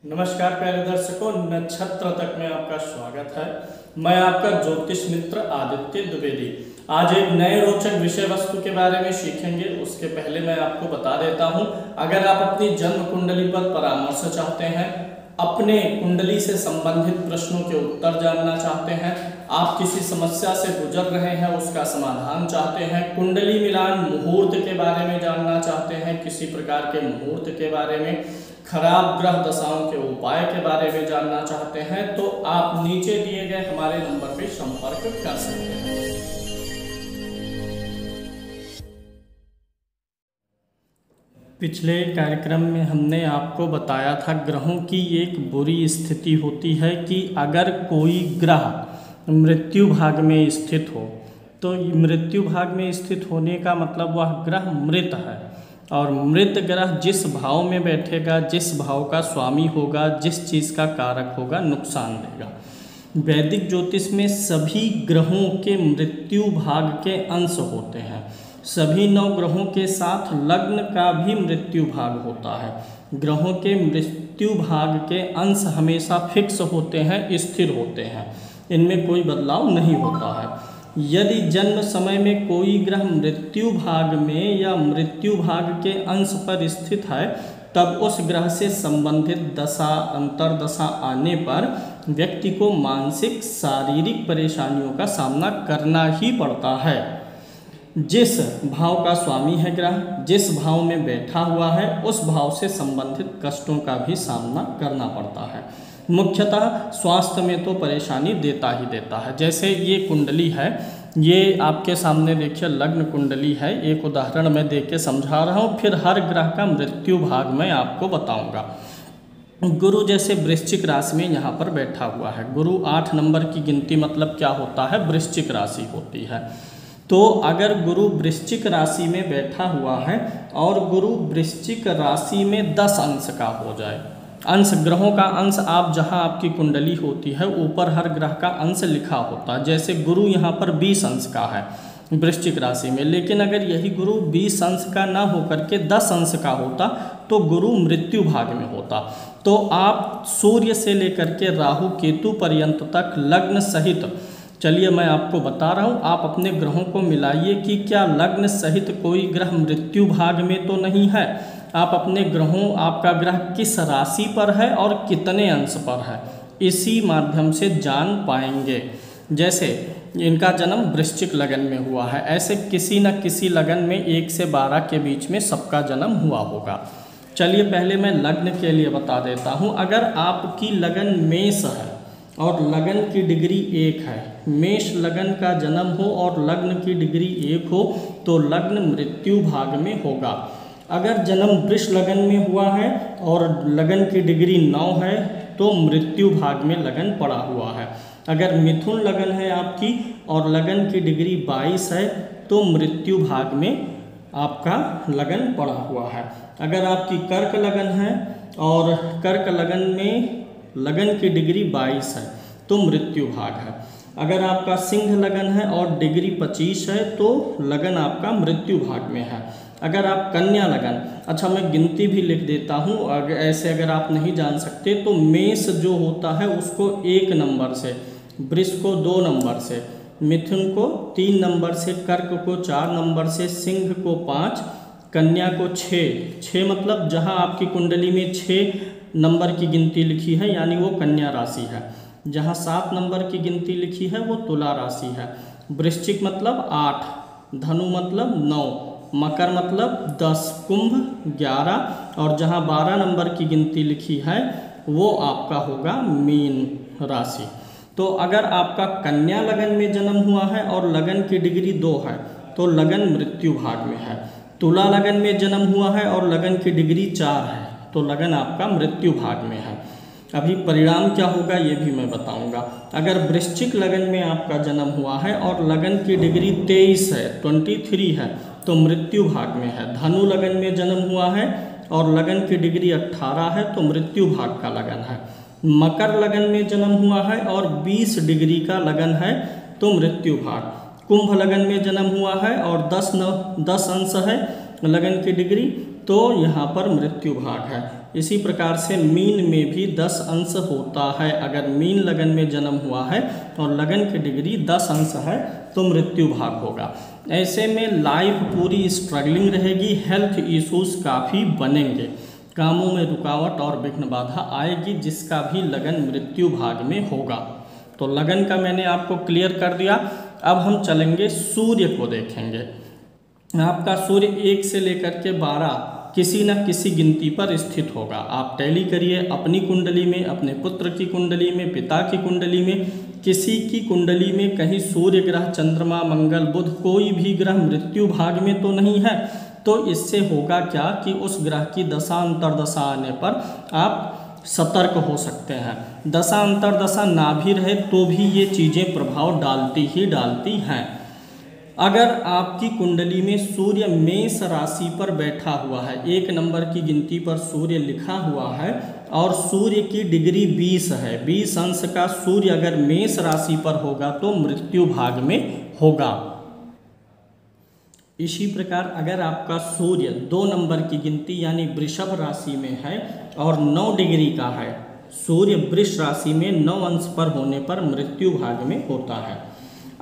नमस्कार प्यारे दर्शकों, नक्षत्र तक में आपका स्वागत है। मैं आपका ज्योतिष मित्र आदित्य द्विवेदी। आज एक नए रोचक विषय वस्तु के बारे में सीखेंगे। उसके पहले मैं आपको बता देता हूं, अगर आप अपनी जन्म कुंडली पर परामर्श चाहते हैं, अपने कुंडली से संबंधित प्रश्नों के उत्तर जानना चाहते हैं, आप किसी समस्या से गुजर रहे हैं, उसका समाधान चाहते हैं, कुंडली मिलान मुहूर्त के बारे में जानना चाहते हैं, किसी प्रकार के मुहूर्त के बारे में, खराब ग्रह दशाओं के उपाय के बारे में जानना चाहते हैं, तो आप नीचे दिए गए हमारे नंबर पर संपर्क कर सकते हैं। पिछले कार्यक्रम में हमने आपको बताया था ग्रहों की एक बुरी स्थिति होती है कि अगर कोई ग्रह मृत्यु भाग में स्थित हो तो मृत्यु भाग में स्थित होने का मतलब वह ग्रह मृत है, और मृत ग्रह जिस भाव में बैठेगा, जिस भाव का स्वामी होगा, जिस चीज़ का कारक होगा, नुकसान देगा। वैदिक ज्योतिष में सभी ग्रहों के मृत्यु भाग के अंश होते हैं। सभी 9 ग्रहों के साथ लग्न का भी मृत्यु भाग होता है। ग्रहों के मृत्यु भाग के अंश हमेशा फिक्स होते हैं, स्थिर होते हैं, इनमें कोई बदलाव नहीं होता है। यदि जन्म समय में कोई ग्रह मृत्यु भाग में या मृत्यु भाग के अंश पर स्थित है, तब उस ग्रह से संबंधित दशा अंतरदशा आने पर व्यक्ति को मानसिक शारीरिक परेशानियों का सामना करना ही पड़ता है। जिस भाव का स्वामी है ग्रह, जिस भाव में बैठा हुआ है, उस भाव से संबंधित कष्टों का भी सामना करना पड़ता है। मुख्यतः स्वास्थ्य में तो परेशानी देता ही देता है। जैसे ये कुंडली है, ये आपके सामने देखिए लग्न कुंडली है। एक उदाहरण मैं दे के समझा रहा हूँ, फिर हर ग्रह का मृत्यु भाग मैं आपको बताऊंगा। गुरु जैसे वृश्चिक राशि में यहाँ पर बैठा हुआ है। गुरु 8 नंबर की गिनती मतलब क्या होता है, वृश्चिक राशि होती है। तो अगर गुरु वृश्चिक राशि में बैठा हुआ है और गुरु वृश्चिक राशि में 10 अंश का हो जाए, अंश ग्रहों का अंश आप जहां आपकी कुंडली होती है ऊपर हर ग्रह का अंश लिखा होता है। जैसे गुरु यहाँ पर 20 अंश का है वृश्चिक राशि में, लेकिन अगर यही गुरु 20 अंश का ना होकर के 10 अंश का होता तो गुरु मृत्यु भाग में होता। तो आप सूर्य से लेकर के राहु केतु पर्यंत तक लग्न सहित, चलिए मैं आपको बता रहा हूँ, आप अपने ग्रहों को मिलाइए कि क्या लग्न सहित कोई ग्रह मृत्यु भाग में तो नहीं है। आप अपने ग्रहों, आपका ग्रह किस राशि पर है और कितने अंश पर है, इसी माध्यम से जान पाएंगे। जैसे इनका जन्म वृश्चिक लगन में हुआ है, ऐसे किसी न किसी लगन में 1 से 12 के बीच में सबका जन्म हुआ होगा। चलिए पहले मैं लग्न के लिए बता देता हूँ। अगर आपकी लगन मेष है और लगन की डिग्री 1 है, मेष लगन का जन्म हो और लग्न की डिग्री 1 हो तो लग्न मृत्यु भाग में होगा। अगर जन्म वृष लगन में हुआ है और लगन की डिग्री 9 है तो मृत्यु भाग में लगन पड़ा हुआ है। अगर मिथुन लगन है आपकी और लगन की डिग्री 22 है तो मृत्यु भाग में आपका लगन पड़ा हुआ है। अगर आपकी कर्क लगन है और कर्क लगन में लगन की डिग्री 22 है तो मृत्यु भाग है। अगर आपका सिंह लगन है और डिग्री 25 है तो लगन आपका मृत्यु भाग में है। अगर आप कन्या लगन, अच्छा मैं गिनती भी लिख देता हूँ, ऐसे अगर आप नहीं जान सकते तो मेष जो होता है उसको 1 नंबर से, वृष को 2 नंबर से, मिथुन को 3 नंबर से, कर्क को 4 नंबर से, सिंह को 5, कन्या को 6 मतलब जहाँ आपकी कुंडली में 6 नंबर की गिनती लिखी है यानी वो कन्या राशि है। जहाँ 7 नंबर की गिनती लिखी है वो तुला राशि है। वृश्चिक मतलब 8, धनु मतलब 9, मकर मतलब 10, कुंभ 11 और जहाँ 12 नंबर की गिनती लिखी है वो आपका होगा मीन राशि। तो अगर आपका कन्या लगन में जन्म हुआ है और लगन की डिग्री 2 है तो लगन मृत्यु भाग में है। तुला लगन में जन्म हुआ है और लगन की डिग्री 4 है तो लगन आपका मृत्यु भाग में है। अभी परिणाम क्या होगा ये भी मैं बताऊंगा। अगर वृश्चिक लगन में आपका जन्म हुआ है और लगन की डिग्री 23 है, 23 है तो मृत्यु भाग में है। धनु लगन में जन्म हुआ है और लगन की डिग्री 18 है तो मृत्यु भाग का लगन है। मकर लगन में जन्म हुआ है और 20 डिग्री का लगन है तो मृत्यु भाग। कुंभ लगन में जन्म हुआ है और 10 अंश है लगन की डिग्री तो यहाँ पर मृत्यु भाग है। इसी प्रकार से मीन में भी 10 अंश होता है। अगर मीन लगन में जन्म हुआ है और लगन की डिग्री 10 अंश है तो मृत्यु भाग होगा। ऐसे में लाइफ पूरी स्ट्रगलिंग रहेगी, हेल्थ इश्यूज काफ़ी बनेंगे, कामों में रुकावट और विघ्न बाधा आएगी, जिसका भी लगन मृत्यु भाग में होगा। तो लगन का मैंने आपको क्लियर कर दिया। अब हम चलेंगे सूर्य को देखेंगे। आपका सूर्य 1 से लेकर के 12 किसी न किसी गिनती पर स्थित होगा। आप टैली करिए अपनी कुंडली में, अपने पुत्र की कुंडली में, पिता की कुंडली में, किसी की कुंडली में कहीं सूर्य ग्रह, चंद्रमा, मंगल, बुध कोई भी ग्रह मृत्यु भाग में तो नहीं है। तो इससे होगा क्या कि उस ग्रह की दशा अंतर्दशा आने पर आप सतर्क हो सकते हैं। दशा अंतर्दशा ना भी रहे तो भी ये चीज़ें प्रभाव डालती ही डालती हैं। अगर आपकी कुंडली में सूर्य मेष राशि पर बैठा हुआ है, 1 नंबर की गिनती पर सूर्य लिखा हुआ है और सूर्य की डिग्री 20 है, 20 अंश का सूर्य अगर मेष राशि पर होगा तो मृत्यु भाग में होगा। इसी प्रकार अगर आपका सूर्य 2 नंबर की गिनती यानी वृषभ राशि में है और 9 डिग्री का है, सूर्य वृष राशि में 9 अंश पर होने पर मृत्यु भाग में होता है।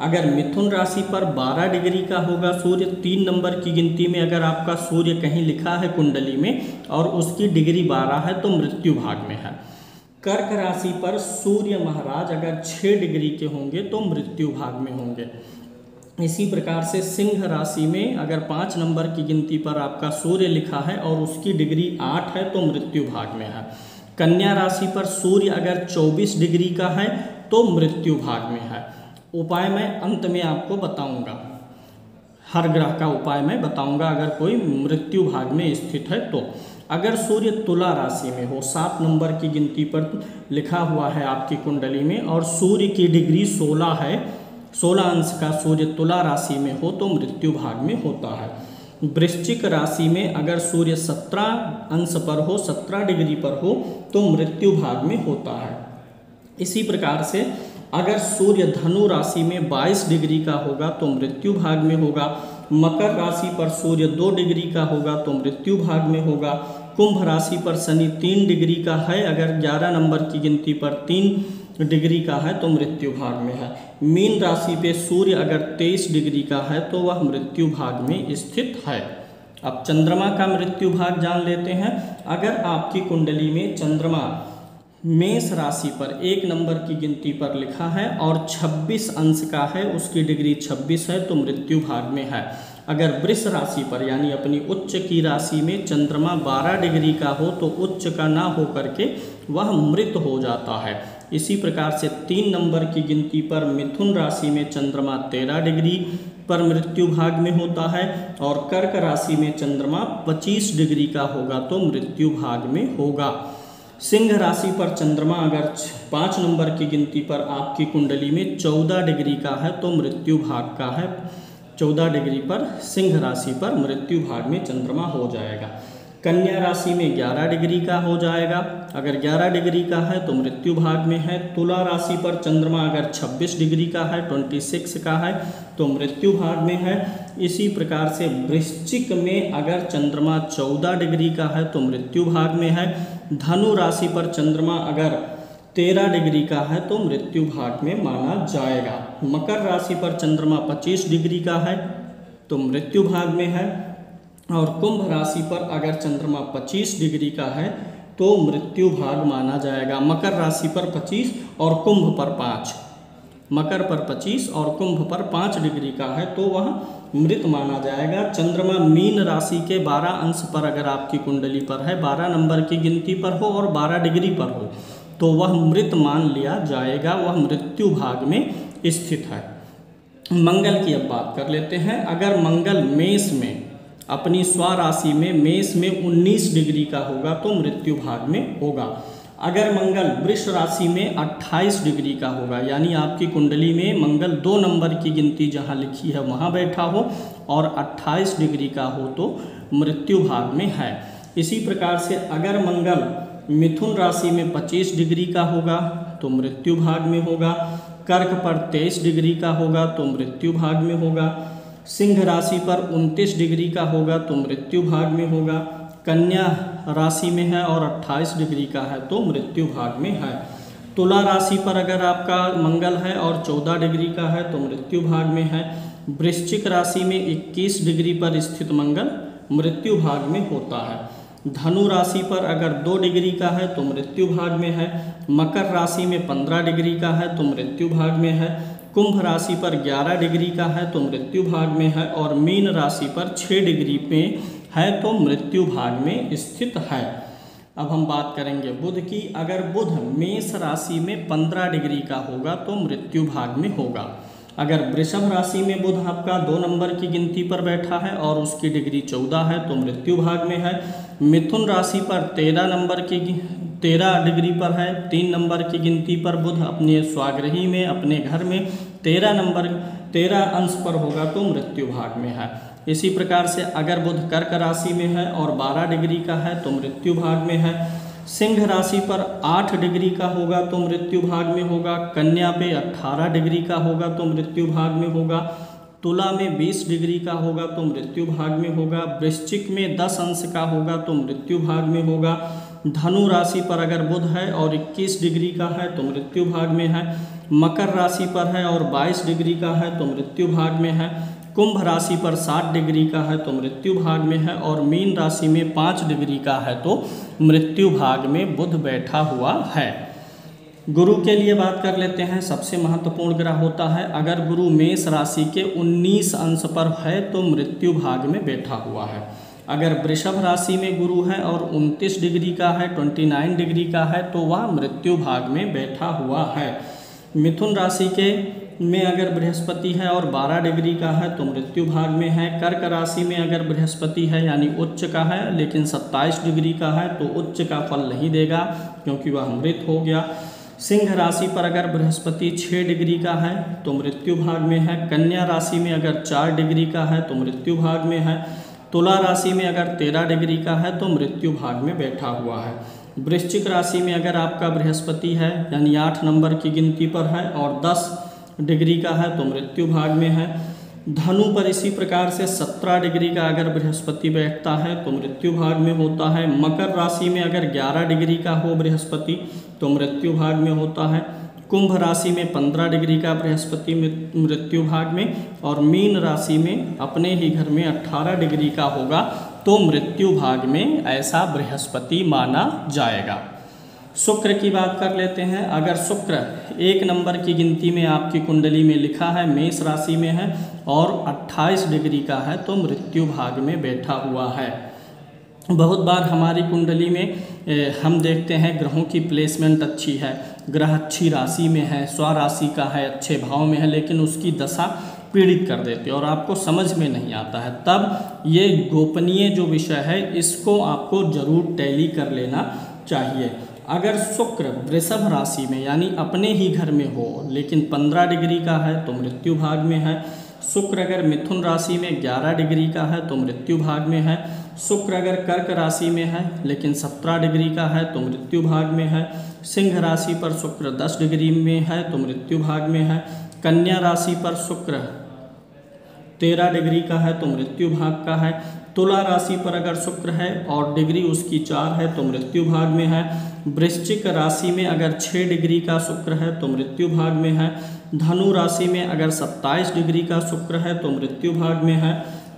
अगर मिथुन राशि पर 12 डिग्री का होगा सूर्य, 3 नंबर की गिनती में अगर आपका सूर्य कहीं लिखा है कुंडली में और उसकी डिग्री 12 है तो मृत्यु भाग में है। कर्क राशि पर सूर्य महाराज अगर 6 डिग्री के होंगे तो मृत्यु भाग में होंगे। इसी प्रकार से सिंह राशि में अगर 5 नंबर की गिनती पर आपका सूर्य लिखा है और उसकी डिग्री 8 है तो मृत्यु भाग में है। कन्या राशि पर सूर्य अगर 24 डिग्री का है तो मृत्यु भाग में है। उपाय मैं अंत में आपको बताऊंगा, हर ग्रह का उपाय मैं बताऊंगा अगर कोई मृत्यु भाग में स्थित है तो। अगर सूर्य तुला राशि में हो, 7 नंबर की गिनती पर लिखा हुआ है आपकी कुंडली में और सूर्य की डिग्री 16 है, 16 अंश का सूर्य तुला राशि में हो तो मृत्यु भाग में होता है। वृश्चिक राशि में अगर सूर्य 17 अंश पर हो, 17 डिग्री पर हो तो मृत्यु भाग में होता है। इसी प्रकार से अगर सूर्य धनु राशि में 22 डिग्री का होगा तो मृत्यु भाग में होगा। मकर राशि पर सूर्य 2 डिग्री का होगा तो मृत्यु भाग में होगा। कुंभ राशि पर शनि 3 डिग्री का है, अगर 11 नंबर की गिनती पर 3 डिग्री का है तो मृत्यु भाग में है। मीन राशि पे सूर्य अगर 23 डिग्री का है तो वह मृत्यु भाग में स्थित है। अब चंद्रमा का मृत्यु भाग जान लेते हैं। अगर आपकी कुंडली में चंद्रमा मेष राशि पर 1 नंबर की गिनती पर लिखा है और 26 अंश का है, उसकी डिग्री 26 है तो मृत्यु भाग में है। अगर वृष राशि पर यानी अपनी उच्च की राशि में चंद्रमा 12 डिग्री का हो तो उच्च का ना हो करके वह मृत हो जाता है। इसी प्रकार से 3 नंबर की गिनती पर मिथुन राशि में चंद्रमा 13 डिग्री पर मृत्यु भाग में होता है और कर्क राशि में चंद्रमा 25 डिग्री का होगा तो मृत्यु भाग में होगा। सिंह राशि पर चंद्रमा अगर 5 नंबर की गिनती पर आपकी कुंडली में 14 डिग्री का है तो मृत्यु भाग का है। 14 डिग्री पर सिंह राशि पर मृत्यु भाग में चंद्रमा हो जाएगा। कन्या राशि में 11 डिग्री का हो जाएगा, अगर 11 डिग्री का है तो मृत्यु भाग में है। तुला राशि पर चंद्रमा अगर 26 डिग्री का है, 26 का है तो मृत्यु भाग में है। इसी प्रकार से वृश्चिक में अगर चंद्रमा 14 डिग्री का है तो मृत्यु भाग में है। धनु राशि पर चंद्रमा अगर 13 डिग्री का है तो मृत्यु भाग में माना जाएगा। मकर राशि पर चंद्रमा 25 डिग्री का है तो मृत्यु भाग में है और कुंभ राशि पर अगर चंद्रमा 25 डिग्री का है तो मृत्यु भाग माना जाएगा। मकर राशि पर 25 और कुंभ पर 5, मकर पर 25 और कुंभ पर 5 डिग्री का है तो वह मृत माना जाएगा। चंद्रमा मीन राशि के 12 अंश पर अगर आपकी कुंडली पर है, 12 नंबर की गिनती पर हो और 12 डिग्री पर हो तो वह मृत मान लिया जाएगा, वह मृत्यु भाग में स्थित है। मंगल की अब बात कर लेते हैं। अगर मंगल मेष में अपनी स्वराशि में मेष में 19 डिग्री का होगा तो मृत्यु भाग में होगा। अगर मंगल वृष राशि में 28 डिग्री का होगा यानी आपकी कुंडली में मंगल 2 नंबर की गिनती जहां लिखी है वहां बैठा हो और 28 डिग्री का हो तो मृत्यु भाग में है। इसी प्रकार से अगर मंगल मिथुन राशि में 25 डिग्री का होगा तो मृत्यु भाग में होगा। कर्क पर 23 डिग्री का होगा तो मृत्यु भाग में होगा। सिंह राशि पर 29 डिग्री का होगा तो मृत्यु भाग में होगा। कन्या राशि में है और 28 डिग्री का है तो मृत्यु भाग में है। तुला राशि पर अगर आपका मंगल है और 14 डिग्री का है तो मृत्यु भाग में है। वृश्चिक राशि में 21 डिग्री पर स्थित मंगल मृत्यु भाग में होता है। धनु राशि पर अगर 2 डिग्री का है तो मृत्यु भाग में है। मकर राशि में 15 डिग्री का है तो मृत्यु भाग में है। कुंभ राशि पर 11 डिग्री का है तो मृत्यु भाग में है और मीन राशि पर 6 डिग्री में है तो मृत्यु भाग में स्थित है। अब हम बात करेंगे बुध की। अगर बुध मेष राशि में 15 डिग्री का होगा तो मृत्यु भाग में होगा। अगर वृषभ राशि में बुध आपका 2 नंबर की गिनती पर बैठा है और उसकी डिग्री 14 है तो मृत्यु भाग में है। मिथुन राशि पर 13 डिग्री पर है, 3 नंबर की गिनती पर बुध अपने स्वागृही में अपने घर में 13 अंश पर होगा तो मृत्यु भाग में है। इसी प्रकार से अगर बुध कर्क राशि में है और 12 डिग्री का है तो मृत्यु भाग में है। सिंह राशि पर 8 डिग्री का होगा तो मृत्यु भाग में होगा। कन्या पे 18 डिग्री का होगा तो मृत्यु भाग में होगा। तुला में 20 डिग्री का होगा तो मृत्यु भाग में होगा। वृश्चिक में 10 अंश का होगा तो मृत्यु भाग में होगा। धनु राशि पर अगर बुध है और 21 डिग्री का है तो मृत्यु भाग में है। मकर राशि पर है और 22 डिग्री का है तो मृत्यु भाग में है। कुंभ राशि पर 60 डिग्री का है तो मृत्यु भाग में है और मीन राशि में 5 डिग्री का है तो मृत्यु भाग में बुध बैठा हुआ है। गुरु के लिए बात कर लेते हैं। सबसे महत्वपूर्ण ग्रह होता है अगर गुरु मेष राशि के 19 अंश पर है तो मृत्यु भाग में बैठा हुआ है। अगर वृषभ राशि में गुरु है और 29 डिग्री का है 29 डिग्री का है तो वह मृत्यु भाग में बैठा हुआ है। मिथुन राशि के में अगर बृहस्पति है और 12 डिग्री का है तो मृत्यु भाग में है। कर्क राशि में अगर बृहस्पति है यानी उच्च का है लेकिन 27 डिग्री का है तो उच्च का फल नहीं देगा क्योंकि वह मृत हो गया। सिंह राशि पर अगर बृहस्पति 6 डिग्री का है तो मृत्यु भाग में है। कन्या राशि में अगर 4 डिग्री का है तो मृत्यु भाग में है। तुला राशि में अगर 13 डिग्री का है तो मृत्यु भाग में बैठा हुआ है। वृश्चिक राशि में अगर आपका बृहस्पति है यानी 8 नंबर की गिनती पर है और 10 डिग्री का है तो मृत्यु भाग में है। धनु पर इसी प्रकार से 17 डिग्री का अगर बृहस्पति बैठता है तो मृत्यु भाग में होता है। मकर राशि में अगर 11 डिग्री का हो बृहस्पति तो मृत्यु भाग में होता है। कुंभ राशि में 15 डिग्री का बृहस्पति मृत्यु भाग में और मीन राशि में अपने ही घर में 18 डिग्री का होगा तो मृत्यु भाग में ऐसा बृहस्पति माना जाएगा। शुक्र की बात कर लेते हैं। अगर शुक्र 1 नंबर की गिनती में आपकी कुंडली में लिखा है, मेष राशि में है और 28 डिग्री का है तो मृत्यु भाग में बैठा हुआ है। बहुत बार हमारी कुंडली में हम देखते हैं ग्रहों की प्लेसमेंट अच्छी है, ग्रह अच्छी राशि में है, स्वराशि का है, अच्छे भाव में है, लेकिन उसकी दशा पीड़ित कर देती है और आपको समझ में नहीं आता है। तब ये गोपनीय जो विषय है इसको आपको जरूर टैली कर लेना चाहिए। अगर शुक्र वृषभ राशि में यानी अपने ही घर में हो लेकिन 15 डिग्री का है तो मृत्यु भाग में है। शुक्र अगर मिथुन राशि में 11 डिग्री का है तो मृत्यु भाग में है। शुक्र अगर कर्क राशि में है लेकिन 17 डिग्री का है तो मृत्यु भाग में है। सिंह राशि पर शुक्र 10 डिग्री में है तो मृत्यु भाग में है। कन्या राशि पर शुक्र 13 डिग्री का है तो मृत्यु भाग का है। तुला राशि पर अगर शुक्र है और डिग्री उसकी 4 है तो मृत्यु भाग में है। वृश्चिक राशि में अगर 6 डिग्री का शुक्र है तो मृत्यु भाग में है। धनु राशि में अगर 27 डिग्री का शुक्र है तो मृत्यु भाग में है।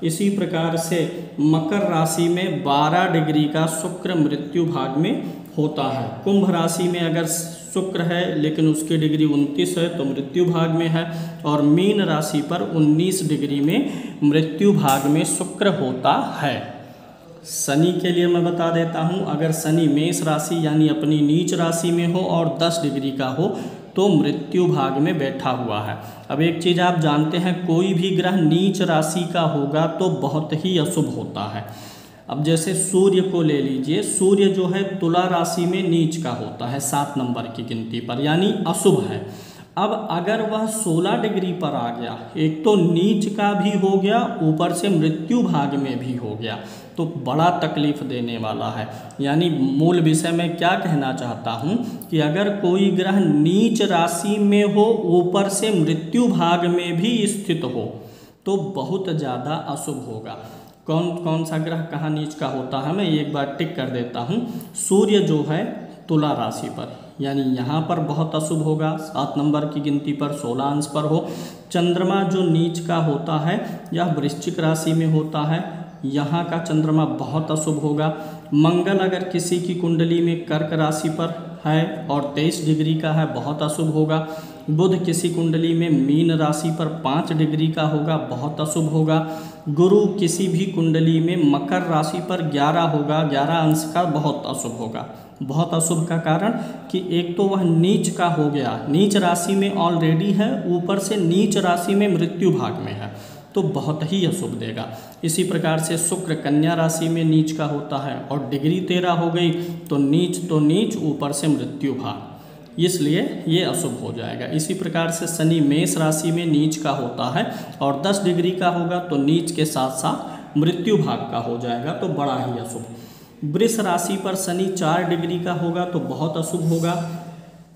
इसी प्रकार से मकर राशि में 12 डिग्री का शुक्र मृत्यु भाग में होता है। कुंभ राशि में अगर शुक्र है लेकिन उसकी डिग्री 29 है तो मृत्यु भाग में है और मीन राशि पर 19 डिग्री में मृत्यु भाग में शुक्र होता है। शनि के लिए मैं बता देता हूँ। अगर शनि मेष राशि यानी अपनी नीच राशि में हो और 10 डिग्री का हो तो मृत्यु भाग में बैठा हुआ है। अब एक चीज़ आप जानते हैं, कोई भी ग्रह नीच राशि का होगा तो बहुत ही अशुभ होता है। अब जैसे सूर्य को ले लीजिए, सूर्य जो है तुला राशि में नीच का होता है 7 नंबर की गिनती पर यानी अशुभ है। अब अगर वह 16 डिग्री पर आ गया, एक तो नीच का भी हो गया ऊपर से मृत्यु भाग में भी हो गया, तो बड़ा तकलीफ देने वाला है। यानी मूल विषय में क्या कहना चाहता हूँ कि अगर कोई ग्रह नीच राशि में हो ऊपर से मृत्यु भाग में भी स्थित हो तो बहुत ज़्यादा अशुभ होगा। कौन कौन सा ग्रह कहाँ नीच का होता है, मैं एक बार टिक कर देता हूँ। सूर्य जो है तुला राशि पर, यानी यहाँ पर बहुत अशुभ होगा, 7 नंबर की गिनती पर 16 अंश पर हो। चंद्रमा जो नीच का होता है यह वृश्चिक राशि में होता है, यहाँ का चंद्रमा बहुत अशुभ होगा। मंगल अगर किसी की कुंडली में कर्क राशि पर है और 23 डिग्री का है, बहुत अशुभ होगा। बुध किसी कुंडली में मीन राशि पर 5 डिग्री का होगा, बहुत अशुभ होगा। गुरु किसी भी कुंडली में मकर राशि पर 11 होगा, 11 अंश का, बहुत अशुभ होगा। बहुत अशुभ का कारण कि एक तो वह नीच का हो गया, नीच राशि में ऑलरेडी है, ऊपर से नीच राशि में मृत्यु भाग में है, तो बहुत ही अशुभ देगा। इसी प्रकार से शुक्र कन्या राशि में नीच का होता है और डिग्री 13 हो गई, तो नीच ऊपर से मृत्यु भाग, इसलिए ये अशुभ हो जाएगा। इसी प्रकार से शनि मेष राशि में नीच का होता है और 10 डिग्री का होगा, तो नीच के साथ साथ मृत्यु भाग का हो जाएगा, तो बड़ा ही अशुभ। वृष राशि पर शनि 4 डिग्री का होगा तो बहुत अशुभ होगा।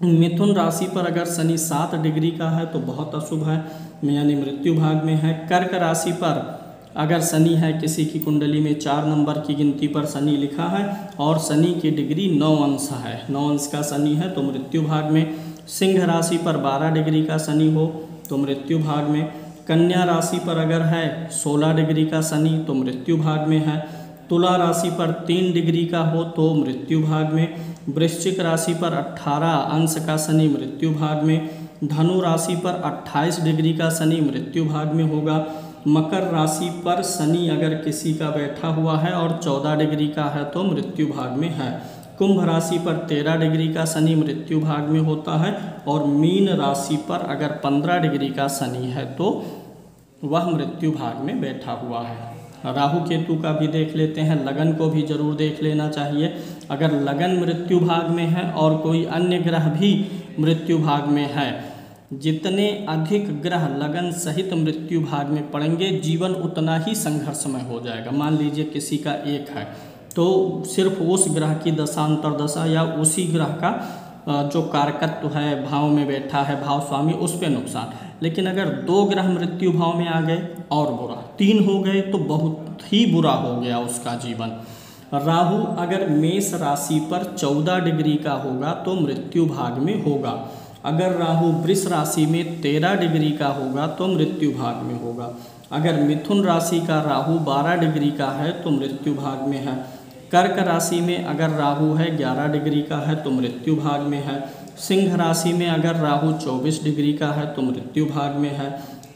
मिथुन राशि पर अगर शनि 7 डिग्री का है तो बहुत अशुभ है, यानी मृत्यु भाग में है। कर्क राशि पर अगर शनि है, किसी की कुंडली में 4 नंबर की गिनती पर शनि लिखा है और शनि की डिग्री 9 अंश है, 9 अंश का शनि है, तो मृत्यु भाग में। सिंह राशि पर 12 डिग्री का शनि हो तो मृत्यु भाग में। कन्या राशि पर अगर है 16 डिग्री का शनि तो मृत्यु भाग में है। तुला राशि पर 3 डिग्री का हो तो मृत्यु भाग में। वृश्चिक राशि पर 18 अंश का शनि मृत्यु भाग में। धनु राशि पर 28 डिग्री का शनि मृत्यु भाग में होगा। मकर राशि पर शनि अगर किसी का बैठा हुआ है और 14 डिग्री का है तो मृत्यु भाग में है। कुंभ राशि पर 13 डिग्री का शनि मृत्यु भाग में होता है और मीन राशि पर अगर 15 डिग्री का शनि है तो वह मृत्यु भाग में बैठा हुआ है। राहु केतु का भी देख लेते हैं, लगन को भी जरूर देख लेना चाहिए। अगर लगन मृत्यु भाग में है और कोई अन्य ग्रह भी मृत्यु भाग में है, जितने अधिक ग्रह लगन सहित मृत्यु भाग में पड़ेंगे, जीवन उतना ही संघर्षमय हो जाएगा। मान लीजिए किसी का एक है तो सिर्फ उस ग्रह की दशांतर दशा या उसी ग्रह का जो कारकत्व है, भाव में बैठा है, भाव स्वामी, उस पर नुकसान। लेकिन अगर 2 ग्रह मृत्यु भाव में आ गए और बुरा, 3 हो गए तो बहुत ही बुरा हो गया उसका जीवन। राहु अगर मेष राशि पर 14 डिग्री का होगा तो मृत्यु भाग में होगा। अगर राहु वृष राशि में 13 डिग्री का होगा तो मृत्यु भाग में होगा। अगर मिथुन राशि का राहु 12 डिग्री का है तो मृत्यु भाग में है। कर्क राशि में अगर राहु है 11 डिग्री का है तो मृत्यु भाग में है। सिंह राशि में अगर राहु 24 डिग्री का है तो मृत्यु भाग में है।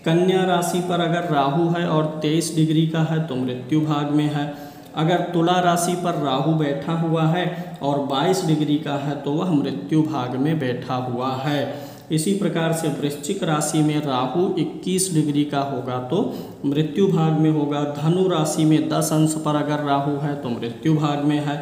कन्या राशि पर अगर राहु है और 23 डिग्री का है तो मृत्यु भाग में है। अगर तुला राशि पर राहु बैठा हुआ है और 22 डिग्री का है तो वह मृत्यु भाग में बैठा हुआ है। इसी प्रकार से वृश्चिक राशि में राहु 21 डिग्री का होगा तो मृत्यु भाग में होगा। धनु राशि में 10 अंश पर अगर राहु है तो मृत्यु भाग में है।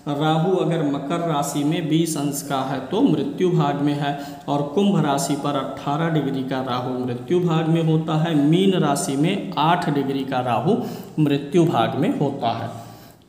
राहु अगर मकर राशि में 20 अंश का है तो मृत्यु भाग में है। और कुंभ राशि पर 18 डिग्री का राहु मृत्यु भाग में होता है। मीन राशि में 8 डिग्री का राहु मृत्यु भाग में होता है।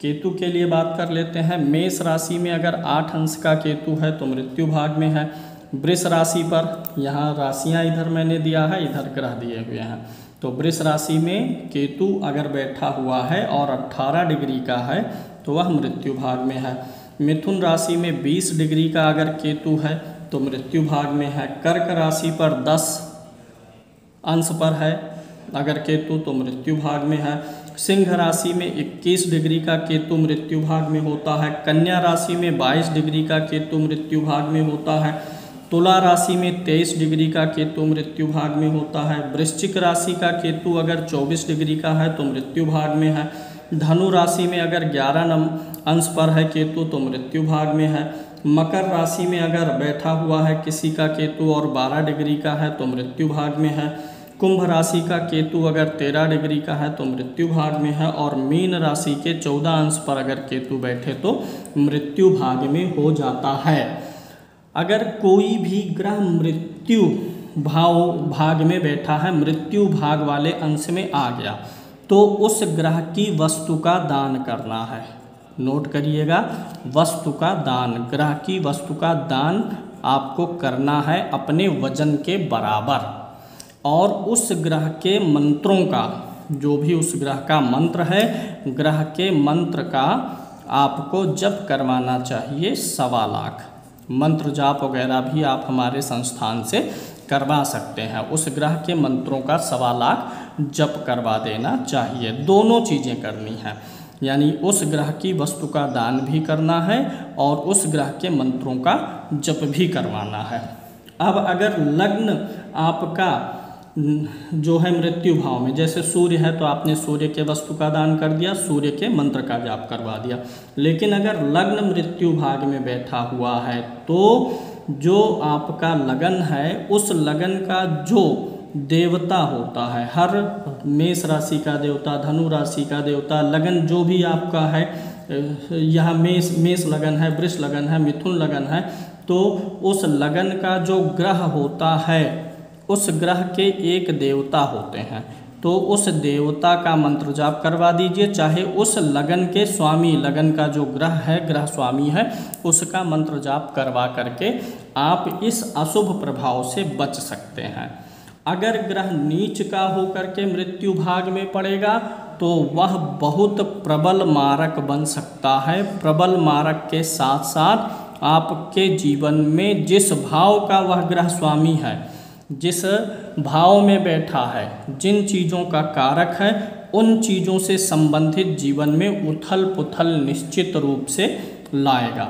केतु के लिए बात कर लेते हैं। मेष राशि में अगर 8 अंश का केतु है तो मृत्यु भाग में है। वृष राशि पर, यहाँ राशियाँ इधर मैंने दिया है, इधर ग्रह दिए हुए हैं, तो वृष राशि में केतु अगर बैठा हुआ है और 18 डिग्री का है तो वह मृत्यु भाग में है। मिथुन राशि में 20 डिग्री का अगर केतु है तो मृत्यु भाग में है। कर्क राशि पर 10 अंश पर है अगर केतु तो मृत्यु भाग में है। सिंह राशि में 21 डिग्री का केतु मृत्यु भाग में होता है। कन्या राशि में 22 डिग्री का केतु मृत्यु भाग में होता है। तुला राशि में 23 डिग्री का केतु मृत्यु भाग में होता है। वृश्चिक राशि का केतु अगर 24 डिग्री का है तो मृत्यु भाग में है। धनु राशि में अगर 11 अंश पर है केतु तो मृत्यु भाग में है। मकर राशि में अगर बैठा हुआ है किसी का केतु और 12 डिग्री का है तो मृत्यु भाग में है। कुंभ राशि का केतु अगर 13 डिग्री का है तो मृत्यु भाग में है। और मीन राशि के 14 अंश पर अगर केतु बैठे तो मृत्यु भाग में हो जाता है। अगर कोई भी ग्रह मृत्यु भाग में बैठा है, मृत्यु भाग वाले अंश में आ गया, तो उस ग्रह की वस्तु का दान करना है। नोट करिएगा, वस्तु का दान, ग्रह की वस्तु का दान आपको करना है अपने वजन के बराबर। और उस ग्रह के मंत्रों का जो भी उस ग्रह का मंत्र है, ग्रह के मंत्र का आपको जप करवाना चाहिए 1.25 लाख। मंत्र जाप वगैरह भी आप हमारे संस्थान से करवा सकते हैं। उस ग्रह के मंत्रों का 1.25 लाख जप करवा देना चाहिए। दोनों चीज़ें करनी है, यानी उस ग्रह की वस्तु का दान भी करना है और उस ग्रह के मंत्रों का जप भी करवाना है। अब अगर लग्न आपका जो है मृत्यु भाव में, जैसे सूर्य है तो आपने सूर्य के वस्तु का दान कर दिया, सूर्य के मंत्र का जाप करवा दिया। लेकिन अगर लग्न मृत्यु भाग में बैठा हुआ है तो जो आपका लगन है उस लगन का जो देवता होता है, हर मेष राशि का देवता, धनु राशि का देवता, लगन जो भी आपका है, यह मेष लगन है, वृष लगन है, मिथुन लगन है, तो उस लगन का जो ग्रह होता है उस ग्रह के एक देवता होते हैं, तो उस देवता का मंत्र जाप करवा दीजिए। चाहे उस लगन के स्वामी, लगन का जो ग्रह है, ग्रह स्वामी है, उसका मंत्र जाप करवा करके आप इस अशुभ प्रभाव से बच सकते हैं। अगर ग्रह नीच का होकर के मृत्यु भाग में पड़ेगा तो वह बहुत प्रबल मारक बन सकता है। प्रबल मारक के साथ साथ आपके जीवन में जिस भाव का वह ग्रह स्वामी है, जिस भाव में बैठा है, जिन चीज़ों का कारक है, उन चीज़ों से संबंधित जीवन में उथल पुथल निश्चित रूप से लाएगा।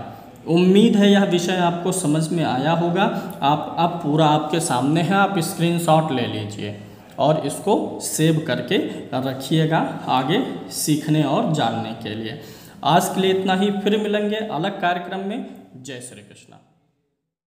उम्मीद है यह विषय आपको समझ में आया होगा। आप अब पूरा आपके सामने है, आप स्क्रीनशॉट ले लीजिए और इसको सेव करके रखिएगा आगे सीखने और जानने के लिए। आज के लिए इतना ही, फिर मिलेंगे अलग कार्यक्रम में। जय श्री कृष्ण।